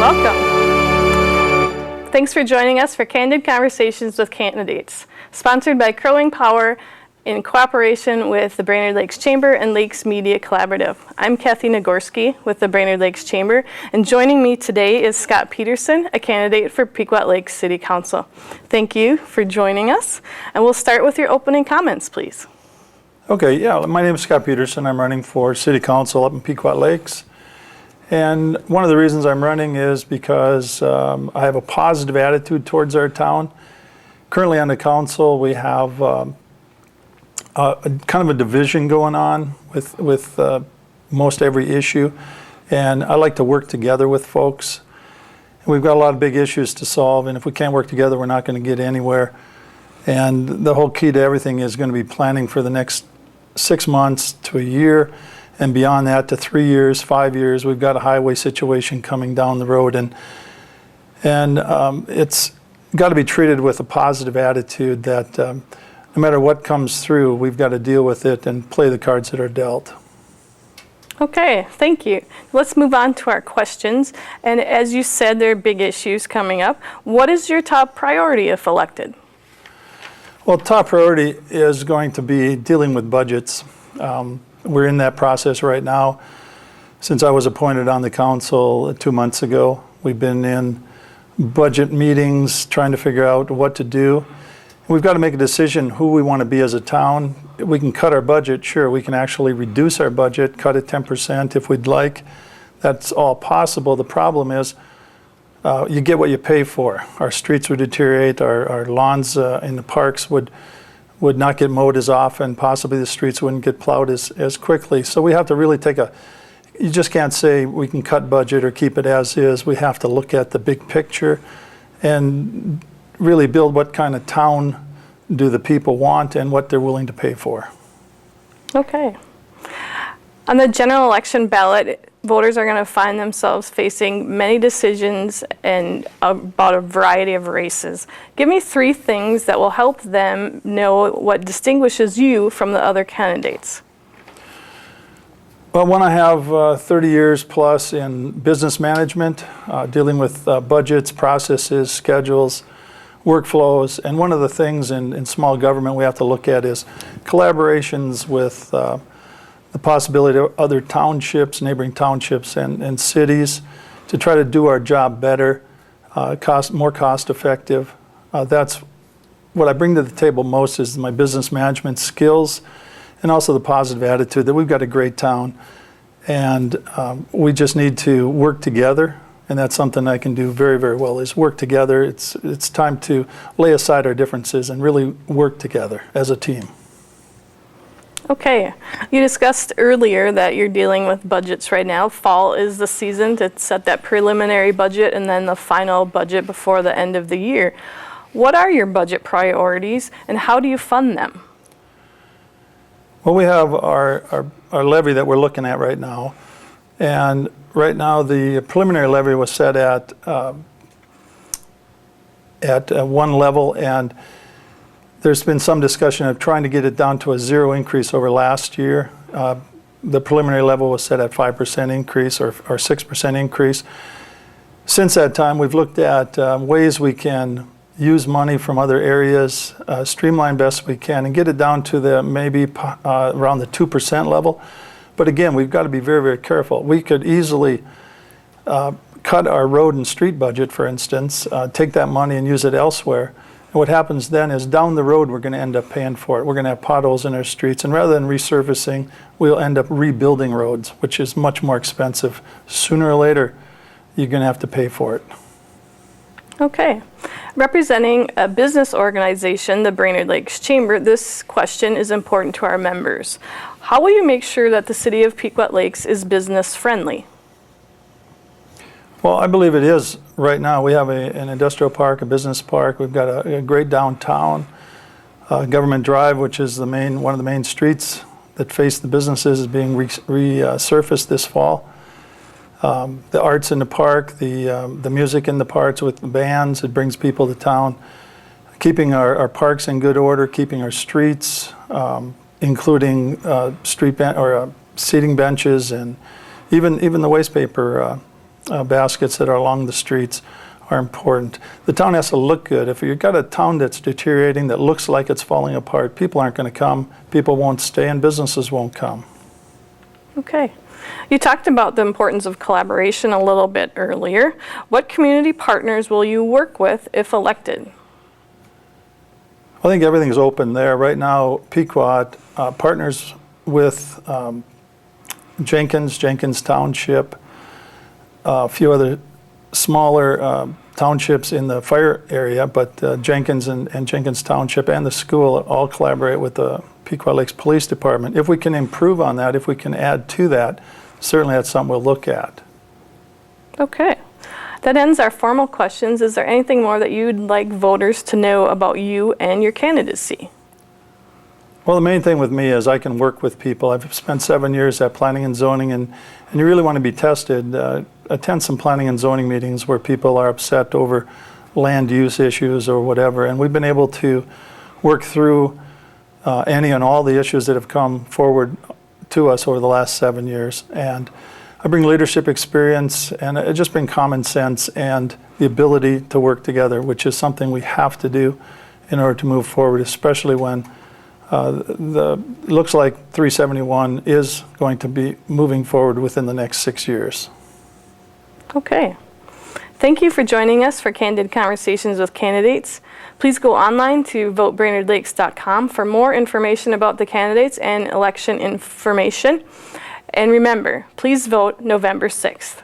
Welcome. Thanks for joining us for Candid Conversations with Candidates, sponsored by Crowing Power in cooperation with the Brainerd Lakes Chamber and Lakes Media Collaborative. I'm Kathy Nagorski with the Brainerd Lakes Chamber, and joining me today is Scott Pederson, a candidate for Pequot Lakes City Council. Thank you for joining us, and we'll start with your opening comments, please. Okay, my name is Scott Pederson. I'm running for City Council up in Pequot Lakes. And one of the reasons I'm running is because I have a positive attitude towards our town. Currently on the council, we have kind of a division going on with most every issue. And I like to work together with folks. And we've got a lot of big issues to solve, and if we can't work together, we're not going to get anywhere. And the whole key to everything is going to be planning for the next 6 months to a year, and beyond that to 3 years, 5 years. We've got a highway situation coming down the road, and it's got to be treated with a positive attitude that no matter what comes through, we've got to deal with it and play the cards that are dealt. Okay, thank you. Let's move on to our questions. And as you said, there are big issues coming up. What is your top priority if elected? Well, top priority is going to be dealing with budgets. We're in that process right now. Since I was appointed on the council 2 months ago, we've been in budget meetings trying to figure out what to do. We've got to make a decision who we want to be as a town. We can cut our budget, sure. We can actually reduce our budget, cut it 10% if we'd like. That's all possible. The problem is you get what you pay for. Our streets would deteriorate, our lawns in the parks would not get mowed as often, possibly the streets wouldn't get plowed as quickly. So we have to really you just can't say we can cut budget or keep it as is. We have to look at the big picture and really build what kind of town do the people want and what they're willing to pay for. Okay. On the general election ballot, voters are going to find themselves facing many decisions and about a variety of races. Give me 3 things that will help them know what distinguishes you from the other candidates. Well, when I have 30 years plus in business management, dealing with budgets, processes, schedules, workflows, and one of the things in small government we have to look at is collaborations with the possibility of other townships, neighboring townships and cities to try to do our job better, more cost effective. That's what I bring to the table most is my business management skills and also the positive attitude that we've got a great town and we just need to work together, and that's something I can do very, very well is work together. It's time to lay aside our differences and really work together as a team. Okay, you discussed earlier that you're dealing with budgets right now. Fall is the season to set that preliminary budget and then the final budget before the end of the year. What are your budget priorities and how do you fund them? Well, we have our levy that we're looking at right now. And right now the preliminary levy was set at one level, and there's been some discussion of trying to get it down to a 0 increase over last year. The preliminary level was set at 5% increase or 6% increase. Since that time, we've looked at ways we can use money from other areas, streamline best we can, and get it down to the maybe around the 2% level. But again, we've got to be very, very careful. We could easily cut our road and street budget, for instance, take that money and use it elsewhere. What happens then is down the road we're going to end up paying for it. We're going to have potholes in our streets, and rather than resurfacing, we'll end up rebuilding roads, which is much more expensive. Sooner or later, you're going to have to pay for it. Okay. Representing a business organization, the Brainerd Lakes Chamber, this question is important to our members. How will you make sure that the City of Pequot Lakes is business friendly? Well, I believe it is right now. We have an industrial park, a business park. We've got a great downtown. Government Drive, which is one of the main streets that face the businesses, is being resurfaced this fall. The arts in the park, the music in the parks with the bands, it brings people to town. Keeping our parks in good order, keeping our streets, including seating benches, and even the waste paper baskets that are along the streets are important. The town has to look good. If you've got a town that's deteriorating, that looks like it's falling apart, people aren't going to come, people won't stay, and businesses won't come. Okay. You talked about the importance of collaboration a little bit earlier. What community partners will you work with if elected? I think everything's open there. Right now, Pequot partners with Jenkins Township, a few other smaller townships in the fire area, but Jenkins and Jenkins Township and the school all collaborate with the Pequot Lakes Police Department. If we can improve on that, if we can add to that, certainly that's something we'll look at. Okay. That ends our formal questions. Is there anything more that you'd like voters to know about you and your candidacy? Well, the main thing with me is I can work with people. I've spent 7 years at planning and zoning, and you really want to be tested. Attend some planning and zoning meetings where people are upset over land use issues or whatever, and we've been able to work through any and all the issues that have come forward to us over the last 7 years. And I bring leadership experience, and I just bring common sense and the ability to work together, which is something we have to do in order to move forward, especially when it looks like 371 is going to be moving forward within the next 6 years. Okay. Thank you for joining us for Candid Conversations with Candidates. Please go online to votebrainerdlakes.com for more information about the candidates and election information. And remember, please vote November 6th.